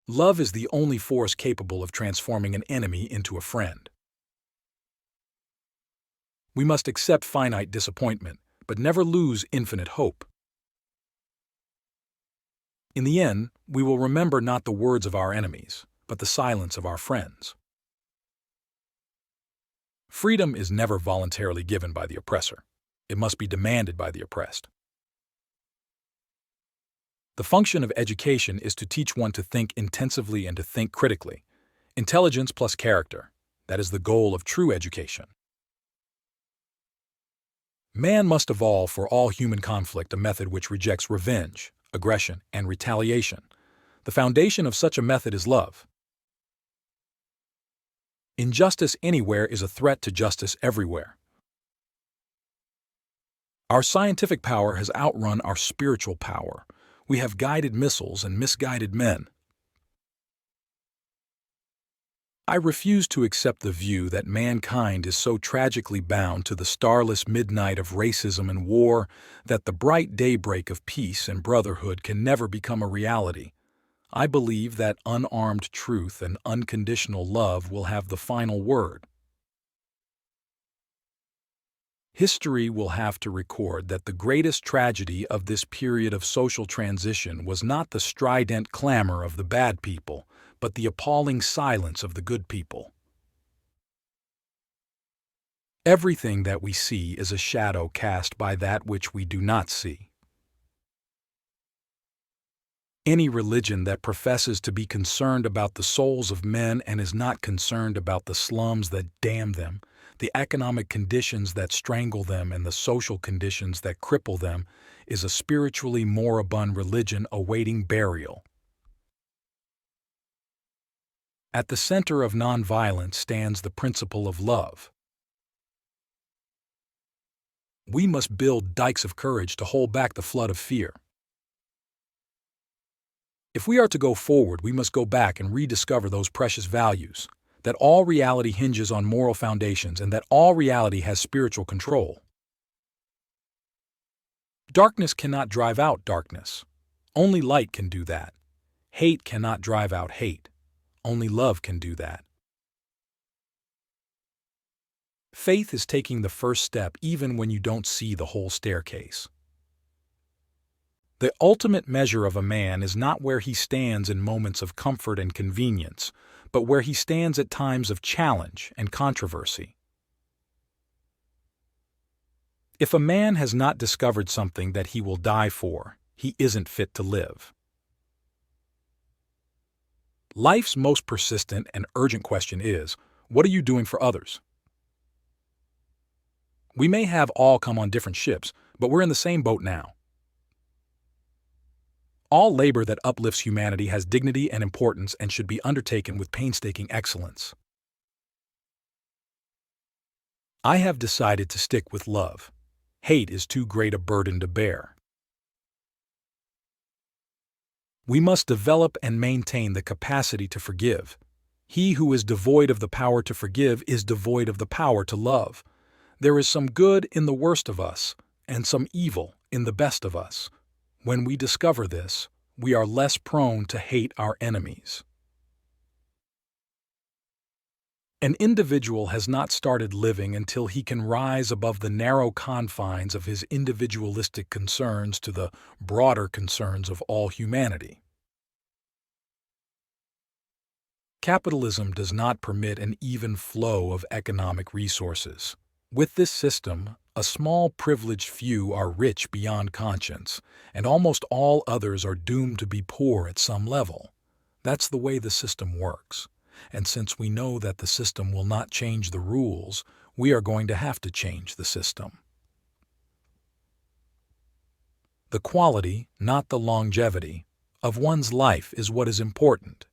Love is the only force capable of transforming an enemy into a friend. We must accept finite disappointment, but never lose infinite hope. In the end, we will remember not the words of our enemies, but the silence of our friends. Freedom is never voluntarily given by the oppressor. It must be demanded by the oppressed. The function of education is to teach one to think intensively and to think critically. Intelligence plus character. That is the goal of true education. Man must evolve for all human conflict a method which rejects revenge, aggression, and retaliation. The foundation of such a method is love. Injustice anywhere is a threat to justice everywhere. Our scientific power has outrun our spiritual power. We have guided missiles and misguided men. I refuse to accept the view that mankind is so tragically bound to the starless midnight of racism and war that the bright daybreak of peace and brotherhood can never become a reality. I believe that unarmed truth and unconditional love will have the final word. History will have to record that the greatest tragedy of this period of social transition was not the strident clamor of the bad people, but the appalling silence of the good people. Everything that we see is a shadow cast by that which we do not see. Any religion that professes to be concerned about the souls of men and is not concerned about the slums that damn them, the economic conditions that strangle them, and the social conditions that cripple them, is a spiritually moribund religion awaiting burial. At the center of nonviolence stands the principle of love. We must build dikes of courage to hold back the flood of fear. If we are to go forward, we must go back and rediscover those precious values, that all reality hinges on moral foundations and that all reality has spiritual control. Darkness cannot drive out darkness. Only light can do that. Hate cannot drive out hate. Only love can do that. Faith is taking the first step even when you don't see the whole staircase. The ultimate measure of a man is not where he stands in moments of comfort and convenience, but where he stands at times of challenge and controversy. If a man has not discovered something that he will die for, he isn't fit to live. Life's most persistent and urgent question is, what are you doing for others? We may have all come on different ships, but we're in the same boat now. All labor that uplifts humanity has dignity and importance and should be undertaken with painstaking excellence. I have decided to stick with love. Hate is too great a burden to bear. We must develop and maintain the capacity to forgive. He who is devoid of the power to forgive is devoid of the power to love. There is some good in the worst of us, and some evil in the best of us. When we discover this, we are less prone to hate our enemies. An individual has not started living until he can rise above the narrow confines of his individualistic concerns to the broader concerns of all humanity. Capitalism does not permit an even flow of economic resources. With this system, a small privileged few are rich beyond conscience, and almost all others are doomed to be poor at some level. That's the way the system works. And since we know that the system will not change the rules, we are going to have to change the system. The quality, not the longevity, of one's life is what is important.